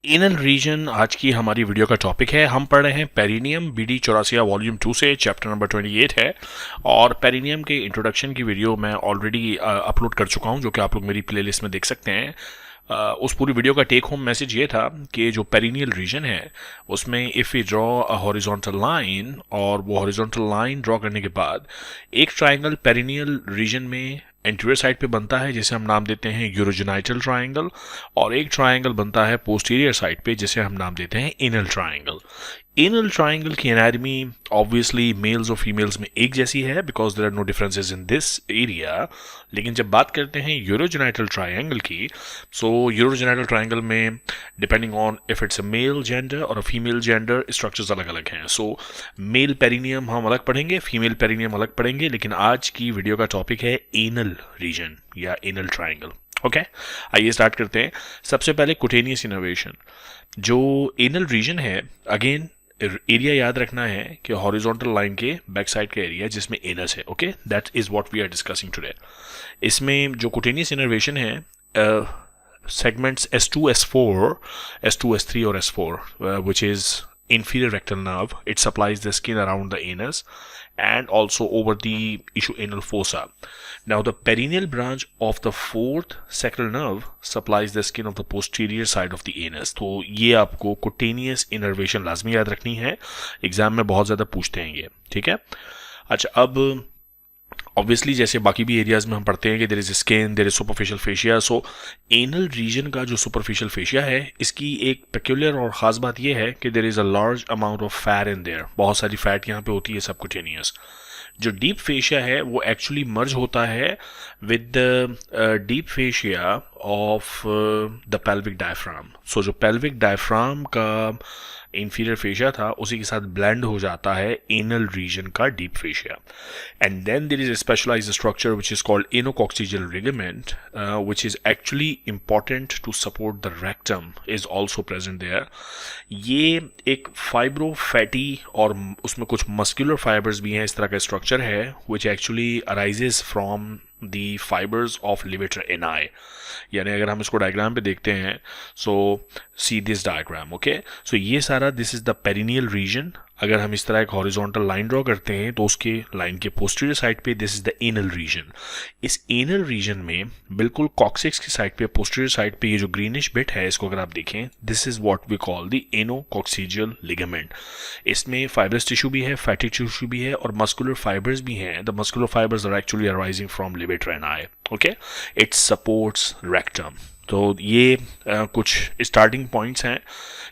Anal reason आज की हमारी वीडियो का टॉपिक है। हम पढ़ रहे हैं पेरिनियम बीडी 84 वॉल्यूम 2 से, चैप्टर नंबर 28 है। और पेरिनियम के इंट्रोडक्शन की वीडियो मैं ऑलरेडी अपलोड कर चुका हूं, जो कि आप लोग मेरी प्लेलिस्ट में देख सकते हैं। उस पूरी वीडियो का टेक होम मैसेज ये था कि जो पेरिनियल रीजन है उसमें if we draw a horizontal line, और वो हॉरिजॉन्टल लाइन ड्रॉ करने के बाद एक ट्राइंगल पेरिनियल रीजन में एंटीरियर साइड पे बनता है, जिसे हम नाम देते हैं यूरोजेनाइटल ट्राइंगल, और एक ट्राइंगल बनता है पोस्टीरियर साइड पे, जिसे हम नाम देते हैं एनल ट्राइंगल। एनल ट्राइंगल की एनाटमी ऑब्वियसली मेल्स और फीमेल्स में एक जैसी है, because there are no differences in this area. लेकिन जब बात करते हैं यूरोजेनाइटल ट्राइंगल की, सो यूरोजेनाइटल ट्राइंगल में depending on if it's a male gender और अ फीमेल जेंडर, स्ट्रक्चर्स अलग अलग हैं। सो मेल पेरिनियम हम अलग पढ़ेंगे, फीमेल पेरिनियम अलग पढ़ेंगे, लेकिन आज की वीडियो का टॉपिक है एनल रीजन या एनल ट्राइंगल। ओके, आइए स्टार्ट करते हैं। सबसे पहले कुटेनियस इनर्वेशन। जो एनल रीजन है, अगेन एरिया याद रखना है कि हॉरिजॉन्टल लाइन के बैक साइड का एरिया जिसमें एनस है। Okay, that is what we are discussing today. इसमें जो कुटेनियस इनर्वेशन है, segments S2, S4, S2, S3 or S4, which is inferior rectal nerve. It supplies the skin around the anus and also over the ischoanal fossa. Now the perineal branch of the fourth sacral nerve supplies the skin of the posterior side of the anus. तो ये आपको cutaneous innervation लाजमी याद रखनी है, exam में बहुत ज़्यादा पूछते हैं ये, ठीक है। अच्छा, अब ऑब्वियसली जैसे बाकी भी एरियाज में हम पढ़ते हैं कि there is skin, there is superficial fascia. So anal region का जो सुपरफिशियल फेशिया है, इसकी एक पेक्यूलियर और ख़ास बात यह है कि there is a large amount of fat in there. बहुत सारी फैट यहाँ पे होती है सबकुटेनियस। जो डीप फेशिया है वो एक्चुअली मर्ज होता है with the deep fascia of the pelvic diaphragm. So जो पेल्विक डायफ्राम का इंफीरियर फेशिया था उसी के साथ ब्लेंड हो जाता है एनल रीजन का deep fascia. And then there is a specialised structure which is called anococcygeal ligament, which is actually important to support the rectum, is also present there. ये एक फाइब्रो फैटी और उसमें कुछ muscular fibres भी हैं, इस तरह का स्ट्रक्चर है which actually arises from the fibers of levator ani। यानी अगर हम इसको डायग्राम पे देखते हैं, so see this diagram. Okay, so ये सारा this is the perineal region. अगर हम इस तरह एक हॉरिजॉन्टल लाइन ड्रॉ करते हैं तो उसके लाइन के पोस्टीरियर साइड पे this is the anal reason. इस एनल रीजन में बिल्कुल कॉक्सिक्स की साइड पे, पोस्टीरियर साइड पे, ये जो ग्रीनिश बिट है, इसको अगर आप देखें, this is what we call the anococcygeal ligament. इसमें फाइब्रस टिश्यू भी है, फैटी टिश्यू भी है, और मस्कुलर फाइबर्स भी हैं। The muscular fibres are actually arising from levator ani. Okay, it supports rectum. तो ये कुछ स्टार्टिंग पॉइंट्स हैं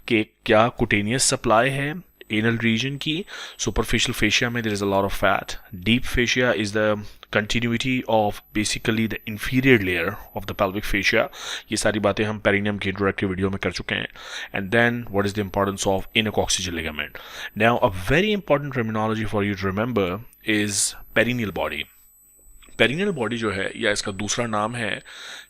कि क्या कुटेनियस सप्लाई है एनल रीजन की। सुपरफिशियल फेशिया में there is a lot of fat. Deep fascia is the continuity of basically the inferior layer of the pelvic fascia. ये सारी बातें हम पेरिनियम की इंट्रोडक्टरी वीडियो में कर चुके हैं। And then what is the importance of anococcygeal ligament. Now a very important terminology for you to remember is perineal body. Perineal body जो है, या इसका दूसरा नाम है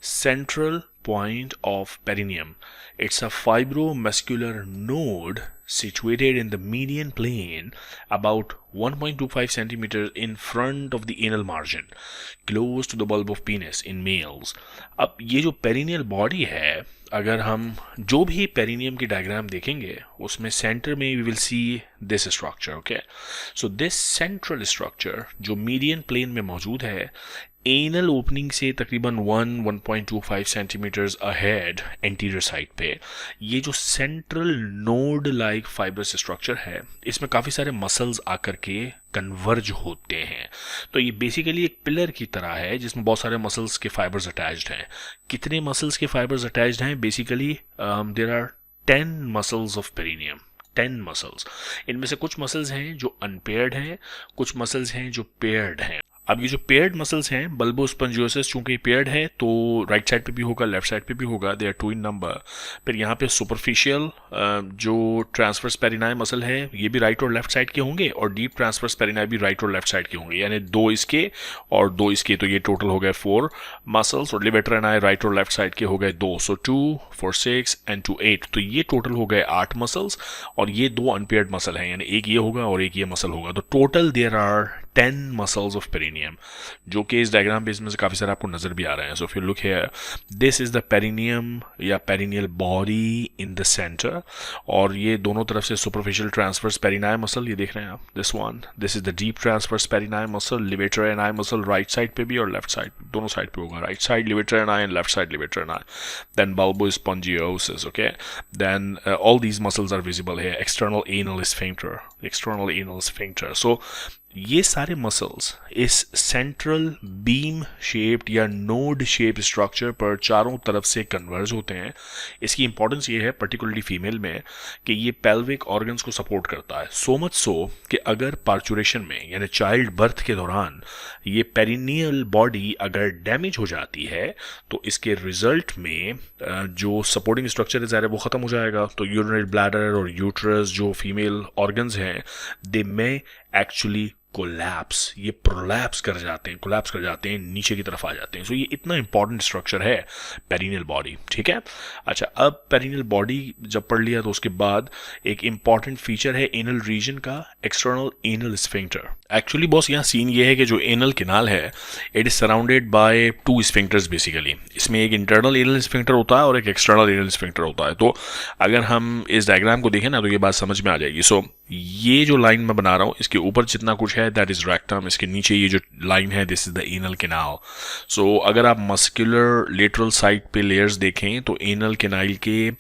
central point of perineum. It's a fibromuscular node situated in the median plane about 1.25 centimeters in front of the anal margin, close to the bulb of penis in males। अब ये जो पेरिनियल बॉडी है, अगर हम जो भी perineum की diagram देखेंगे उसमें सेंटर में we will see this structure. Okay, so this central structure जो मीडियन प्लेन में मौजूद है, एनल ओपनिंग से तकरीबन 1.25 सेंटीमीटर्स अहेड एंटीरियर साइड पे, ये जो central node like fibrous structure है, इसमें काफ़ी सारे मसल्स आकर के कन्वर्ज होते हैं। तो ये बेसिकली एक पिलर की तरह है जिसमें बहुत सारे मसल्स के फाइबर्स अटैच्ड हैं। कितने मसल्स के फाइबर्स अटैच्ड हैं? Basically there are 10 muscles of perineum, 10 muscles. इनमें से कुछ मसल्स हैं जो अनपेयर्ड हैं, कुछ मसल्स हैं जो पेयर्ड हैं। अब ये जो पेयर्ड मसल्स हैं, बल्बो स्पंजियोसिस चूंकि पेयर्ड है तो राइट साइड पे भी होगा, लेफ्ट साइड पे भी होगा, दे आर 2 इन नंबर। फिर यहाँ पे सुपरफिशियल जो ट्रांसवर्स पेरिनाई मसल है, ये भी राइट और लेफ्ट साइड के होंगे, और डीप ट्रांसवर्स पेरिनाई भी राइट और लेफ्ट साइड के होंगे, यानी 2 इसके और 2 इसके, तो ये टोटल हो गए 4 मसल्स। और लेवेटर एनाई राइट और लेफ्ट साइड के हो गए 2, सो 2 4 6 एंड 2 8, तो ये टोटल हो गए 8 मसल्स। और ये 2 अनपेयर्ड मसल हैं, यानी एक ये होगा और एक ये मसल होगा, तो total there are 10 muscles of perineum, जो कि इस डायग्राम पे इसमें से काफ़ी सारे आपको नज़र भी आ रहे हैं. So if you look here, this is the perineum या perineal body in the centre, और ये दोनों तरफ से सुपरफिशियल ट्रांसवर्स पेरिनाई मसल, ये देख रहे हैं आप, this one, this is the deep transverse perinei muscle, levator ani muscle right side पे भी और लेफ्ट साइड, दोनों साइड पे होगा, right side levator ani and left side levator ani. Then bulbospongiosis, okay, then all these muscles are visible here, external anal sphincter. So ये सारे muscles इस central beam shaped या node shape structure पर चारों तरफ से converge होते हैं. इसकी इंपॉर्टेंस ये है पर्टिकुलरली फीमेल में कि ये पेल्विक ऑर्गन्स को सपोर्ट करता है, सो मच सो कि अगर पार्चुरेशन में यानी चाइल्ड बर्थ के दौरान ये पेरिनियल बॉडी अगर डैमेज हो जाती है तो इसके रिजल्ट में जो सपोर्टिंग स्ट्रक्चर है ज़ाहिर वो ख़त्म हो जाएगा. तो यूरिनरी ब्लैडर और यूट्रस जो फीमेल ऑर्गन्स हैं, दे मे एक्चुअली कोलैप्स, ये प्रोलैप्स कर जाते हैं, नीचे की तरफ आ जाते हैं. सो ये इतना इंपॉर्टेंट स्ट्रक्चर है पेरिनियल बॉडी. ठीक है, अच्छा, अब पेरिनियल बॉडी जब पढ़ लिया तो उसके बाद एक इंपॉर्टेंट फीचर है एनल रीजन का, external anal sphincter. Actually boss यहाँ सीन ये है कि जो एनल कैनाल है, it is surrounded by 2 sphincters basically. इसमें एक इंटरनल एनल स्फिंक्टर होता है और एक एक्सटर्नल एनल स्फिंक्टर होता है. तो अगर हम इस डायग्राम को देखें ना तो ये बात समझ में आ जाएगी. सो ये जो लाइन मैं बना रहा हूँ, इसके ऊपर जितना कुछ है दैट इज रेक्टम, इसके नीचे ये जो लाइन है this is the anal canal. So अगर आप मस्कुलर लेटरल साइड पे लेयर्स देखें तो एनल कैनाल के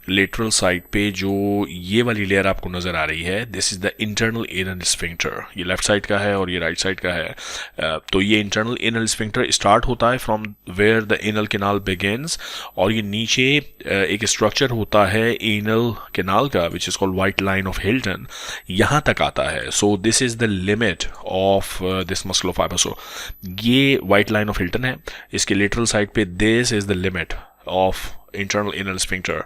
लेटरल साइड पे जो ये वाली लेयर आपको नजर आ रही है, this is the internal anal sphincter. ये लेफ्ट साइड का है और ये राइट साइड का है. तो ये इंटरनल एनल स्फिंक्टर स्टार्ट होता है from where the anal canal begins, और ये नीचे एक स्ट्रक्चर होता है एनल कैनाल का which is called white line of Hilton, यहाँ तक आता है. So this is the limit of this muscular fibre. So ये व्हाइट लाइन ऑफ हिल्टन है, इसके लेटरल साइड पे this is the limit of internal anal sphincter.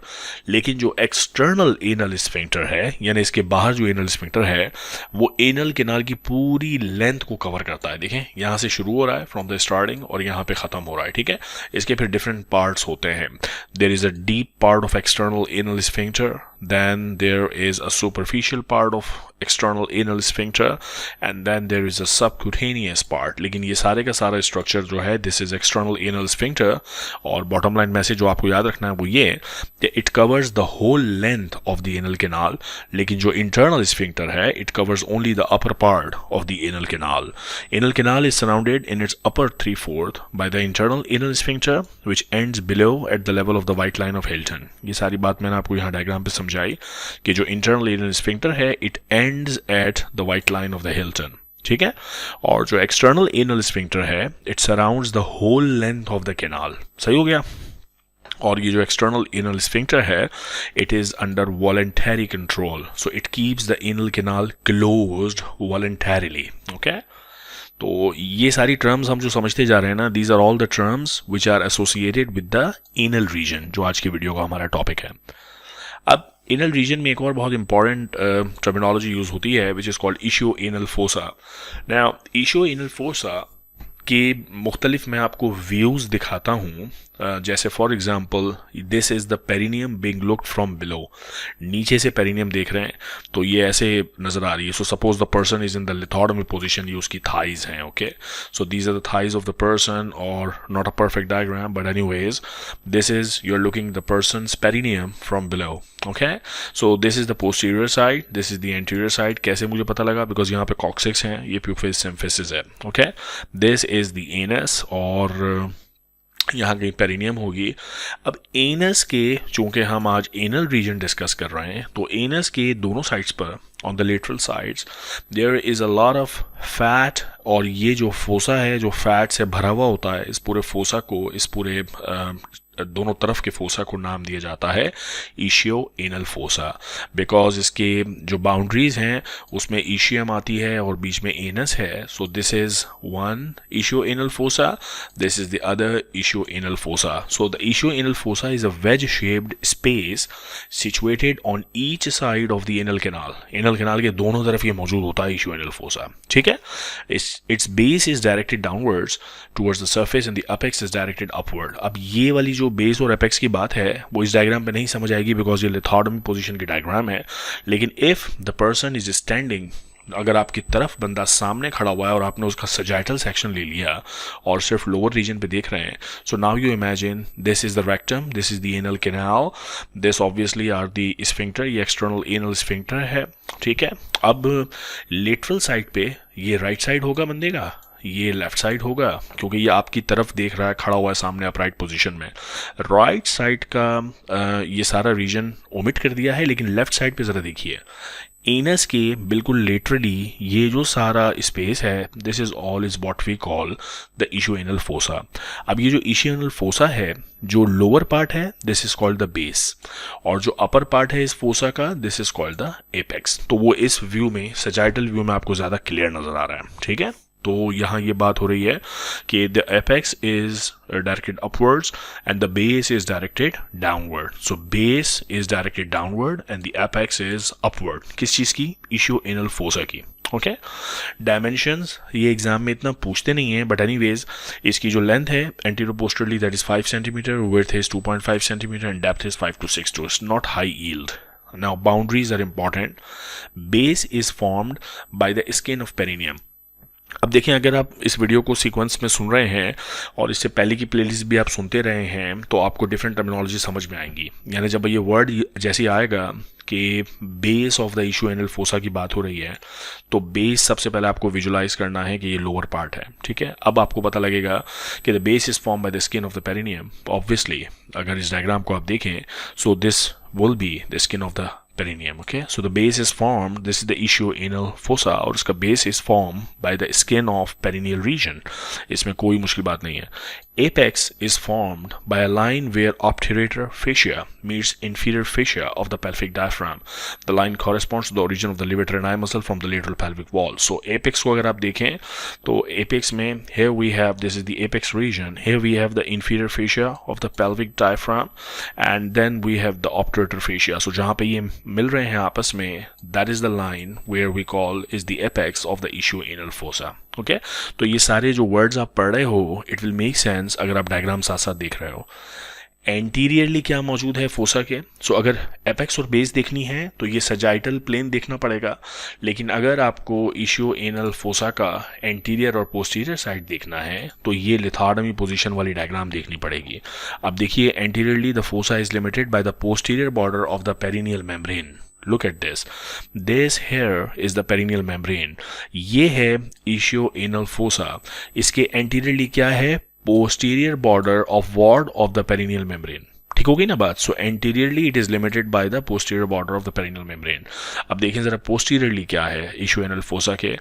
लेकिन जो एक्सटर्नल एनल स्फिंक्टर है, यानी इसके बाहर जो एनल स्फिंक्टर है, वो एनल कैनाल की पूरी लेंथ को कवर करता है. देखें, यहाँ से शुरू हो रहा है फ्रॉम द स्टार्टिंग और यहाँ पे ख़त्म हो रहा है. ठीक है, इसके फिर डिफरेंट पार्ट्स होते हैं. There is a deep part of external anal sphincter, then there is a superficial part of external anal sphincter, and then there is a subcutaneous part. लेकिन ये सारे का सारा स्ट्रक्चर जो है this is external anal sphincter, और bottom line message जो आपको याद रखना है वो ये कि it covers the whole length of the anal canal. लेकिन जो internal sphincter है it covers only the upper part of the anal canal. Anal canal is surrounded in its upper 3/4 by the internal anal sphincter which ends below at the level of the white line of Hilton. ये सारी बात मैंने आपको यहाँ diagram पे जाए कि जो इंटरनल एनल स्फिंक्टर है it ends at the white line of the Hilton. ठीक है, और जो एक्सटर्नल एनल स्फिंक्टर है it surrounds the whole length of the canal. सही हो गया. और ये जो एक्सटर्नल एनल स्फिंक्टर है it is under voluntary control, so it keeps the anal canal closed voluntarily. Okay, तो ये सारी टर्म्स हम जो समझते जा रहे हैं ना, these are all the terms which are associated with the anal region, जो आज की वीडियो का हमारा टॉपिक है. अब एनल रीजन में एक और बहुत इंपॉर्टेंट टर्मिनोलॉजी यूज़ होती है which is called ischio anal fossa. Now ischio anal fossa के मुख्तलिफ मैं आपको व्यूज़ दिखाता हूँ. जैसे for example this is the perineum being looked from below. नीचे से पेरिनियम देख रहे हैं तो ये ऐसे नज़र आ रही है. So suppose the person is in the lithotomy position, ये उसकी थाइज हैं. Okay, so these are the thighs of the person, और not a perfect diagram but anyways this is you are looking the person's perineum from below. Okay, so this is the posterior side, this is the anterior side. कैसे मुझे पता लगा? Because यहाँ पे coccyx हैं, ये प्यूफिस symphysis है. Okay, this is the anus और यहाँ कहीं पेरिनियम होगी. अब एनस के, चूंकि हम आज एनल रीजन डिस्कस कर रहे हैं, तो एनस के दोनों साइड्स पर on the lateral sides there is a lot of fat, और ये जो फोसा है जो फैट से भरा हुआ होता है, इस पूरे फोसा को, इस पूरे दोनों तरफ के फोसा को नाम दिया जाता है इशियो एनल फोसा, बिकॉज इसके जो बाउंड्रीज हैं उसमें इशियम आती है और बीच में एनस है. So this is one ischio anal fossa, this is the other ischio anal fossa. So the ischio anal fossa is a wedge shaped space situated on each side of the anal canal. Anal canal के दोनों तरफ ये मौजूद होता है इशियो anal fossa. ठीक है, it's base is directed downwards towards the surface and the apex is directed upward. अब ये वाली जो बेस और एपेक्स की बात है वो इस डायग्राम पे नहीं समझ आएगी बिकॉज ये लिथोडमी पोजीशन की डायग्राम है. लेकिन if the person is standing अगर आपकी तरफ बंदा सामने खड़ा हुआ है और आपने उसका सजाइटल सेक्शन ले लिया और सिर्फ लोअर रीजन पे देख रहे हैं, so now you imagine this is the rectum, this is the anal canal, this obviously are the sphincter, ये एक्सटर्नल एनल स्फिंक्टर है, ठीक है। अब लेटरल साइड पे ये राइट साइड होगा बंदे का, ये लेफ्ट साइड होगा, क्योंकि ये आपकी तरफ देख रहा है, खड़ा हुआ है सामने अपराइट पोजीशन में। राइट साइड का ये सारा रीजन ओमिट कर दिया है, लेकिन लेफ्ट साइड पे ज़रा देखिए, एनस के बिल्कुल लेटरली ये जो सारा स्पेस है, this is all is what we call the ischioanal fossa. अब ये जो इशोएनल फोसा है, जो लोअर पार्ट है, this is called the base, और जो अपर पार्ट है इस फोसा का, this is called the apex. तो वो इस व्यू में, सजाइटल व्यू में आपको ज़्यादा क्लियर नज़र आ रहा है, ठीक है। तो यहाँ ये बात हो रही है कि the apex is directed upwards and the base is directed downward. So base is directed downward and the apex is upward. किस चीज़ की? इशोएनल फोसा की। ओके, डायमेंशंस ये एग्जाम में इतना पूछते नहीं है, बट एनीवेज इसकी जो लेंथ है antero posteriorly that is 5 centimetre, width is 2.5 centimetre and depth is 5 to 6 to it's not high yield. Now boundaries are important. Base is formed by the skin of perineum. अब देखें, अगर आप इस video को sequence में सुन रहे हैं और इससे पहले की प्लेलिस्ट भी आप सुनते रहे हैं, तो आपको डिफरेंट टर्मिनोलॉजी समझ में आएंगी। यानी जब ये वर्ड जैसे आएगा कि base of the ischioanal fossa की बात हो रही है, तो बेस सबसे पहले आपको विजुलाइज करना है कि ये लोअर पार्ट है, ठीक है। अब आपको पता लगेगा कि the base is form by the skin of the perineum. Obviously अगर इस डायग्राम को आप देखें, so this will be the skin of the perineum. Okay, so the base is formed, this is the ischioanal fossa, और इसका base is formed by the skin of perineal region. इसमें कोई मुश्किल बात नहीं है। Apex is formed by a line where obturator fascia meets inferior fascia of the pelvic diaphragm. The line corresponds to the origin of the levator and eye muscle from the lateral pelvic wall. So apex को अगर आप देखें तो apex में here we have, this is the apex region, here we have the inferior fascia of the pelvic diaphragm and then we have the obturator fascia. So जहाँ पे ये मिल रहे हैं आपस में, that is the line where we call is the apex of the ischioanal fossa. Okay, तो ये सारे जो वर्ड्स आप पढ़ रहे हो, इट विल मेक सेंस अगर आप डायग्राम साथ साथ देख रहे हो। एंटीरियरली क्या मौजूद है फोसा के? सो अगर एपेक्स और बेस देखनी है तो ये सजाइटल प्लेन देखना पड़ेगा, लेकिन अगर आपको इशोएनल फोसा का एंटीरियर और पोस्टीरियर साइड देखना है तो ये लिथार्डमी पोजीशन वाली डायग्राम देखनी पड़ेगी। अब देखिए, anteriorly the fossa is limited by the posterior border of the perineal membrane. Look at this. This here is the perineal membrane. ये है ischioanal fossa. इसके anteriorly क्या है? Posterior border of ward of the perineal membrane. ठीक होगी ना बात? So anteriorly it is limited by the posterior border of the perineal membrane. अब देखें जरा posteriorly क्या है ischioanal fossa के?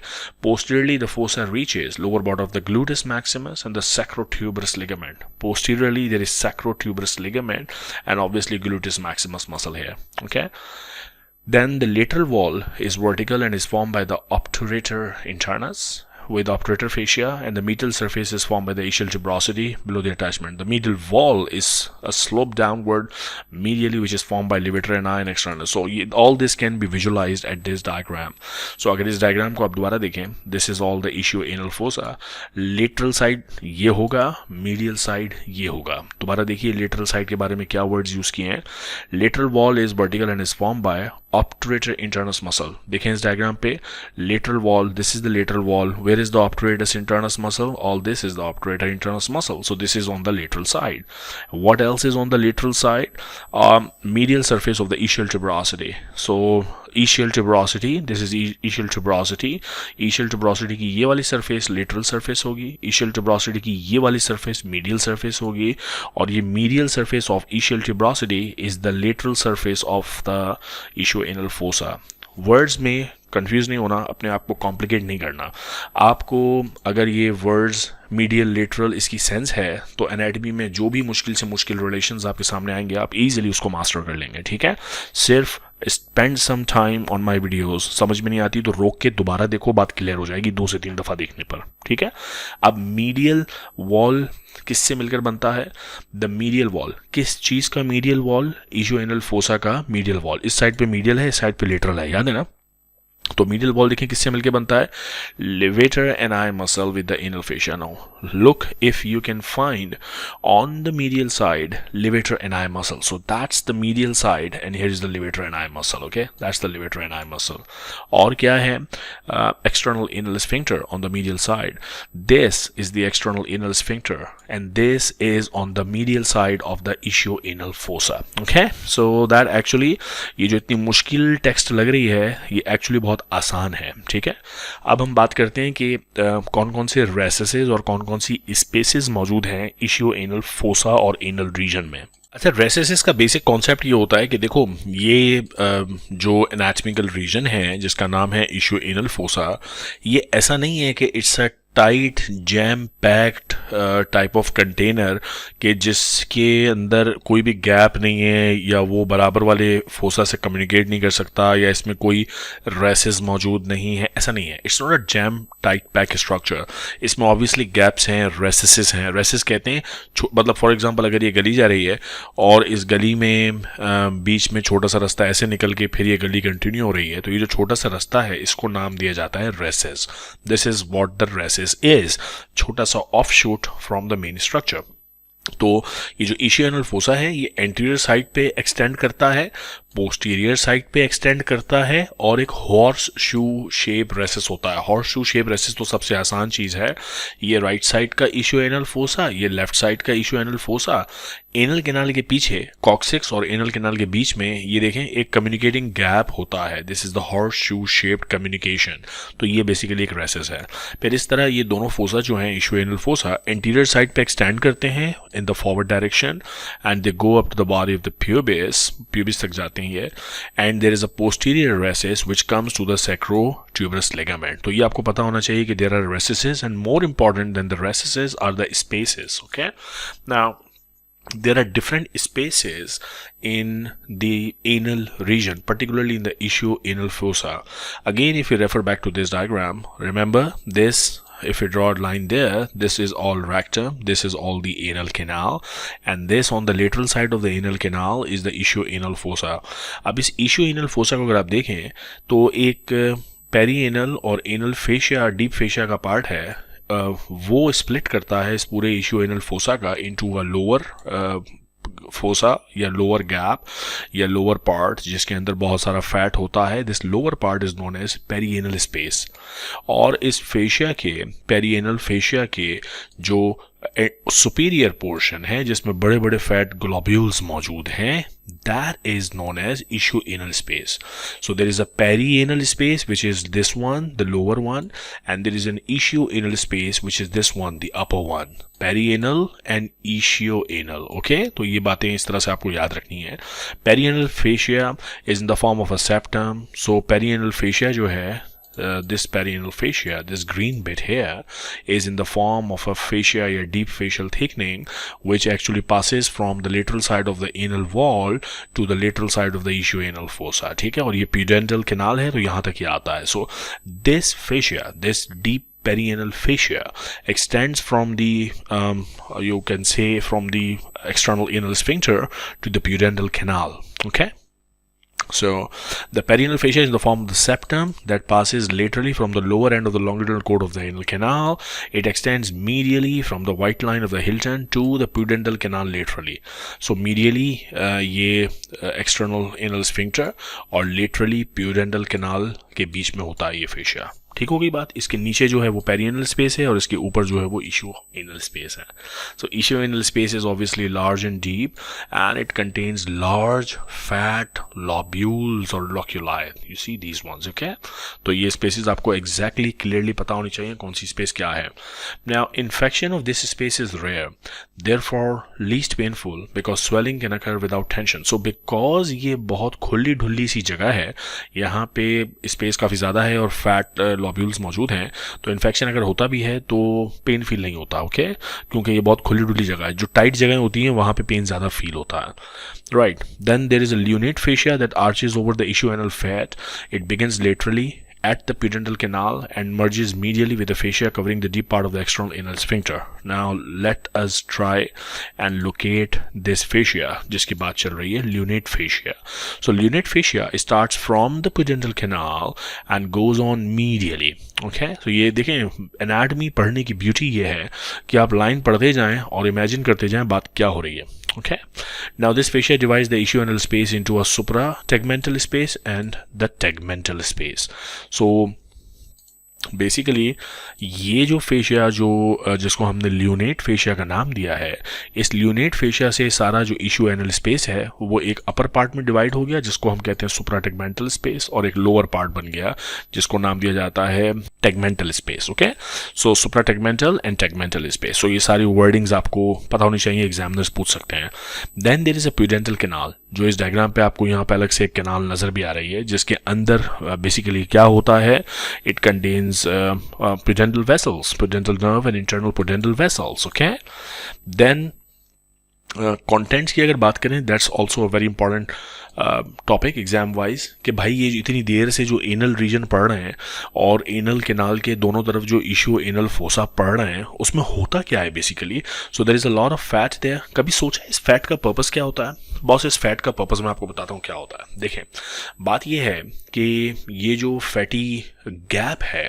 Posteriorly the fossa reaches lower border of the gluteus maximus and the sacrotuberous ligament. Posteriorly there is sacrotuberous ligament and obviously gluteus maximus muscle here. Okay. Then the lateral wall is vertical and is formed by the obturator internus with obturator fascia, and the medial surface is formed by the ischial tuberosity below the attachment. The medial wall is a slope downward medially, which is formed by levator and eye and externus. So all this can be visualized at this diagram. So अगर इस diagram को आप दोबारा देखें, this is all the ischioanal fossa. Lateral side ये होगा, medial side ये होगा। दोबारा देखिए lateral side के बारे में क्या words use किए हैं। Lateral wall is vertical and is formed by obturator internus muscle. देखें इस diagram पे, lateral wall, this is the lateral wall. Where is the obturator internus muscle? All this is the obturator internus muscle. So this is on the lateral side. What else is on the lateral side? Medial surface of the ischial tuberosity. So ischial tuberosity, this is ischial tuberosity. Ischial tuberosity की ये वाली surface lateral surface होगी, ischial tuberosity की ये वाली surface medial surface होगी, और ये medial surface of ischial tuberosity is the lateral surface of the ischioanal fossa. Words में कंफ्यूज नहीं होना, अपने आप को कॉम्प्लिकेट नहीं करना। आपको अगर ये वर्ड्स मीडियल लेटरल इसकी सेंस है तो एनाटॉमी में जो भी मुश्किल से मुश्किल रिलेशंस आपके सामने आएंगे, आप इजीली उसको मास्टर कर लेंगे, ठीक है। सिर्फ spend some time on my videos, समझ में नहीं आती तो रोक के दोबारा देखो, बात क्लियर हो जाएगी 2 से 3 दफ़ा देखने पर, ठीक है। अब मीडियल वॉल किससे मिलकर बनता है? द मीडियल वॉल, किस चीज़ का मीडियल वॉल? इशोएनल फोसा का मीडियल वॉल। इस साइड पे मीडियल है, इस साइड पे लेटरल है, याद है ना। तो मीडियल वॉल देखें किससे मिलके बनता है, levator ani muscle with the anal fascia. Now look if you can find on the medial side levator ani muscle, so that's the medial side and here is the levator ani muscle. Okay, that's the levator ani muscle. और क्या है, external anal sphincter on the medial side. This is the external anal sphincter and this is on the medial side of the ischio anal fossa. Okay, so that actually ये जो इतनी मुश्किल text लग रही है ये एक्चुअली बहुत आसान है. ठीक है, अब हम बात करते हैं कि कौन कौन से रेसेसेस और कौन कौन सी स्पेसेस मौजूद हैं इशियो एनल फोसा और एनल रीजन में. अच्छा, रेसेसिस का बेसिक कॉन्सेप्ट ये होता है कि देखो ये जो एनाटॉमिकल रीजन है जिसका नाम है इशियो एनल फोसा, ये ऐसा नहीं है कि it's a tight jam packed type of container कि जिसके अंदर कोई भी गैप नहीं है या वो बराबर वाले फोसा से कम्युनिकेट नहीं कर सकता या इसमें कोई रेसेस मौजूद नहीं है. ऐसा नहीं है. It's not a jam tight pack structure. इसमें ऑब्वियसली गैप्स हैं, रेसेस हैं. रेसेस कहते हैं मतलब फॉर एग्जांपल अगर ये गली जा रही है और इस गली में बीच में छोटा सा रास्ता ऐसे निकल के फिर ये गली कंटिन्यू हो रही है, तो ये जो छोटा सा रास्ता है इसको नाम दिया जाता है recess. This is what the recess is छोटा सा offshoot from the main structure. तो ये जो इशियो एनल फोसा है ये एंटीरियर साइड पे एक्सटेंड करता है, पोस्टीरियर साइड पे एक्सटेंड करता है और एक हॉर्स शू शेप रेसिस होता है. हॉर्स शू शेप रेसिस तो सबसे आसान चीज़ है. ये राइट साइड का इशियो एनल फोसा, ये लेफ्ट साइड का इशियो एनल फोसा. एनल कैनाल के पीछे कॉक्सिक्स और एनल कैनाल के बीच में ये देखें एक कम्युनिकेटिंग गैप होता है. This is the horse shoe shaped communication. तो ये बेसिकली एक रेसिस है. फिर इस तरह ये दोनों फोसा जो हैं इशियो एनल फोसा एंटीरियर साइड पे एक्सटेंड करते हैं in the forward direction and they go up to the body of the pubis तक जाते हैं ये, and there is a posterior recess which comes to the sacrotuberous ligament. तो ये आपको पता होना चाहिए कि there are recesses and more important than the recesses are the spaces. Okay, now there are different spaces in the anal region, particularly in the ischio-anal fossa. Again, if you refer back to this diagram, remember this. If you draw a line there, this is all rectum, this is all the anal canal, and this on the lateral side of the anal canal is the ischio-anal fossa. अब इस ischio-anal fossa को अगर आप देखें तो एक perianal और anal fascia, deep fascia का पार्ट है, वो स्प्लिट करता है इस पूरे इशियो-एनल फोसा का इनटू अ लोअर फोसा या लोअर गैप या लोअर पार्ट जिसके अंदर बहुत सारा फैट होता है. This lower part is known as perianal space. और इस फेशिया के, पेरिएनल फेशिया के जो सुपीरियर पोर्शन है जिसमें बड़े बड़े फैट ग्लोब्यूल्स मौजूद हैं, that is known as ischio-anal space. So there is a perianal space which is this one, the lower one, and there is an ischio-anal space which is this one, the upper one. Perianal and ischio-anal. Okay, तो ये बातें इस तरह से आपको याद रखनी है. Perianal fascia is in the form of a septum. So perianal fascia जो है this perianal fascia, this green bit here, is in the form of a fascia or deep facial thickening which actually passes from the lateral side of the anal wall to the lateral side of the ischio-anal fossa. ठीक है, और ये pudendal canal है तो यहाँ तक ये आता है. So this fascia, this deep perianal fascia extends from the you can say from the external anal sphincter to the pudendal canal. Okay, so the perianal fascia is in the form of the septum that passes laterally from the lower end of the longitudinal cord of the anal canal. It extends medially from the white line of the Hilton to the pudendal canal laterally. So medially ये external anal sphincter और laterally pudendal canal के बीच में होता है ये fascia. ठीक हो गई बात. इसके नीचे जो है वो पेरिएनल स्पेस है और इसके ऊपर जो है वो इशियो-एनल स्पेस है. So ischioanal space is obviously large and deep and it contains large fat lobules और loculi. You see these ones. Okay, तो ये स्पेसेस आपको एग्जैक्टली क्लियरली पता होनी चाहिए कौन सी स्पेस क्या है. Now infection of this space is rare, therefore least painful because swelling can occur without tension. So because ये बहुत खुली ढुल्ली सी जगह है, यहाँ पे स्पेस काफ़ी ज़्यादा है और फैट लॉब्यूल्स मौजूद हैं, तो इन्फेक्शन अगर होता भी है तो पेन फील नहीं होता. ओके, क्योंकि ये बहुत खुली डुली जगह है. जो टाइट जगह होती हैं वहाँ पे पेन ज़्यादा फील होता है. Right, then there is a lunate fascia that arches over the ischioanal fat. It begins laterally at the pudendal canal and merges medially with the fascia covering the deep part of the external anal sphincter. Now let us try and locate this fascia जिसकी बात चल रही है, lunate fascia. So lunate fascia starts from the pudendal canal and goes on medially. Okay, तो ये देखें, anatomy पढ़ने की ब्यूटी ये है कि आप लाइन पढ़ते जाएं और इमेजिन करते जाएं बात क्या हो रही है. Okay, now this fascia divides the ischial space into a suprategmental space and the tegmental space. So basically ये जो फेशिया जिसको हमने ल्यूनेट फेशिया का नाम दिया है, इस ल्यूनेट फेशिया से सारा जो इशू एनल स्पेस है वो एक अपर पार्ट में डिवाइड हो गया जिसको हम कहते हैं सुप्राटेगमेंटल स्पेस, और एक लोअर पार्ट बन गया जिसको नाम दिया जाता है tegmental space. Okay, so suprategmental and tegmental space. So ये सारी वर्डिंग्स आपको पता होनी चाहिए, एग्जामिनर्स पूछ सकते हैं. Then there is a pudendal canal, जो इस डायग्राम पे आपको यहाँ पे अलग से एक कैनाल नजर भी आ रही है, जिसके अंदर बेसिकली क्या होता है, it contains pudendal vessels, pudendal nerve and internal pudendal vessels. Okay, then contents की अगर बात करें, that's also a very important topic exam wise, कि भाई ये इतनी देर से जो एनल रीजन पढ़ रहे हैं और एनल केनाल के दोनों तरफ जो इशू एनल फोसा पढ़ रहे हैं उसमें होता क्या है basically. So there is a lot of fat there. कभी सोचा इस फैट का पर्पस क्या होता है? बॉस, इस फैट का पर्पस मैं आपको बताता हूँ क्या होता है. देखें, बात ये है कि ये जो फैटी गैप है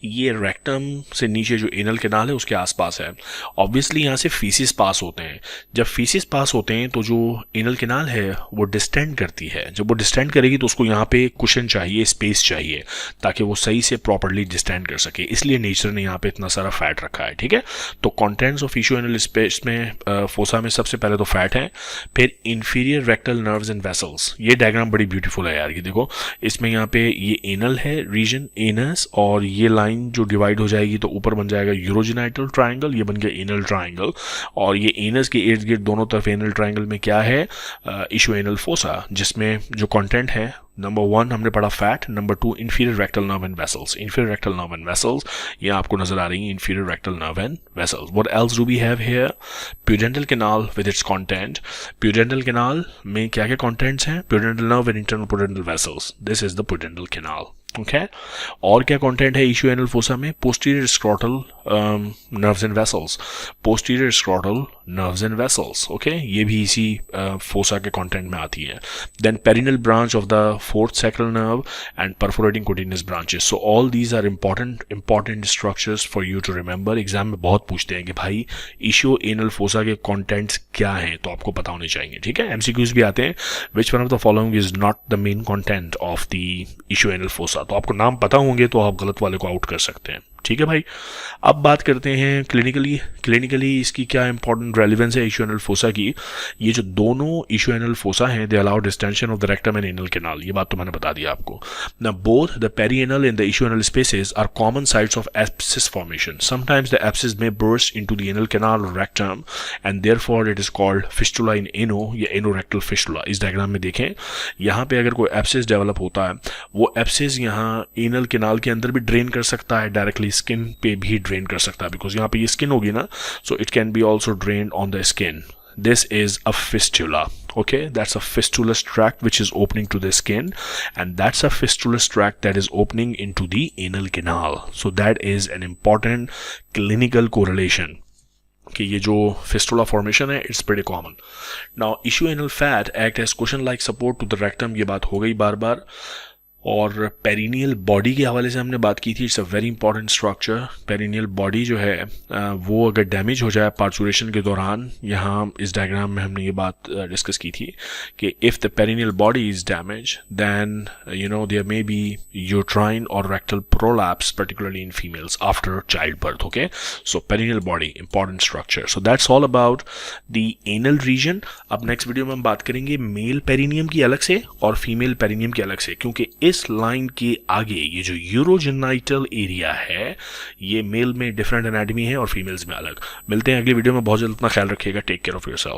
ये रेक्टम से नीचे जो एनल केनाल है उसके आसपास है. ऑब्वियसली यहाँ से फीसिस पास होते हैं. जब फीसिस पास होते हैं तो जो एनल केनाल है वो डिस्टेंड करती है. जब वो डिस्टेंड करेगी तो उसको यहाँ पे कुशन चाहिए, स्पेस चाहिए, ताकि वो सही से प्रॉपर्ली डिस्टेंड कर सके. इसलिए नेचर ने यहाँ पे इतना सारा फैट रखा है. ठीक है, तो contents of issue anal space में फोसा में सबसे पहले तो फैट है, फिर inferior rectal nerves and vessels. ये डायग्राम बड़ी ब्यूटीफुल है यार. ये देखो, इसमें यहाँ पे ये एनल है रीजन, एनस, और ये लाइन जो डिवाइड हो जाएगी तो ऊपर बन जाएगा यूरोजेनाइटल ट्राइंगल, ये बन गया एनल ट्राइंगल, और ये एनस के इर्द गिर्द दोनों तरफ एनल ट्राइंगल में क्या है, इशू एनल फोसा, जिसमें जो कंटेंट है, नंबर 1 हमने पढ़ा fat, number 2 inferior rectal nerve and vessels. Inferior rectal nerve and vessels ये आपको नजर आ रही है, inferior rectal nerve and vessels. What else do we have here? Pudendal canal with its content. Pudendal canal में क्या क्या कंटेंट्स हैं? Pudendal nerve and internal pudendal vessels. This is the pudendal canal. Okay, और क्या content है issue anal fossa में? Posterior scrotal nerves and vessels. Posterior scrotal nerves and vessels. Okay, ये भी इसी फोसा के कंटेंट में आती है. Then perineal branch of the fourth sacral nerve and perforating cutaneous branches. So all these are important structures for you to remember. Exam में बहुत पूछते हैं कि भाई इशू एनल फोसा के कॉन्टेंट्स क्या हैं, तो आपको पता होने चाहिए. ठीक है, एमसीक्यूज भी आते हैं. Which one of the following is not the main content of the ischio anal fossa. तो आपको नाम पता होंगे तो आप गलत वाले को आउट कर सकते हैं. ठीक है भाई, अब बात करते हैं क्लिनिकली इसकी क्या इंपॉर्टेंट रेलिवेंस है इशू एनल फोसा की. ये जो दोनों इशू एनल फोसा हैं, they allow distension of the rectum and anal canal. ये बात तो मैंने बता दिया आपको. Now both the perianal and the ischio anal spaces are common sites of abscess formation. Sometimes the abscess may burst into the anal canal और rectum and therefore it is called fistula in ano या एनो rectal fistula. इस diagram में देखें, यहाँ पे अगर कोई abscess develop होता है, वो एब्सिस यहाँ एनल कैनाल के अंदर भी ड्रेन कर सकता है, डायरेक्टली स्किन पे भी ड्रेन कर सकता है, बिकॉज यहाँ पे ये स्किन होगी ना, so it can be also drain on the skin. This is a fistula. Okay, that's a fistulous tract which is opening to the skin, and that's a fistulous tract that is opening into the anal canal. So that is an important clinical correlation कि ये जो fistula formation है it's pretty common. Now ischioanal fat act as cushion like support to the rectum. ये बात हो गई बार बार. और perennial body के हवाले से हमने बात की थी. It's a very important structure. Perineal body जो है वो अगर डैमेज हो जाए पार्चुरेशन के दौरान, यहाँ इस डायग्राम में हमने ये बात डिस्कस की थी कि if the perineal body is damage then you know there may be uterine और rectal prolapse, particularly in females after child birth. Okay, so perineal body important structure. So that's all about the anal region. अब next video में हम बात करेंगे mail perineum की अलग से और फीमेल पेरिनियम की अलग से, क्योंकि इस लाइन के आगे ये जो यूरोजेनाइटल एरिया है ये मेल में डिफरेंट एनाटमी है और फीमेल्स में अलग. मिलते हैं अगली वीडियो में. बहुत जल्द अपना ख्याल रखिएगा. Take care of yourself.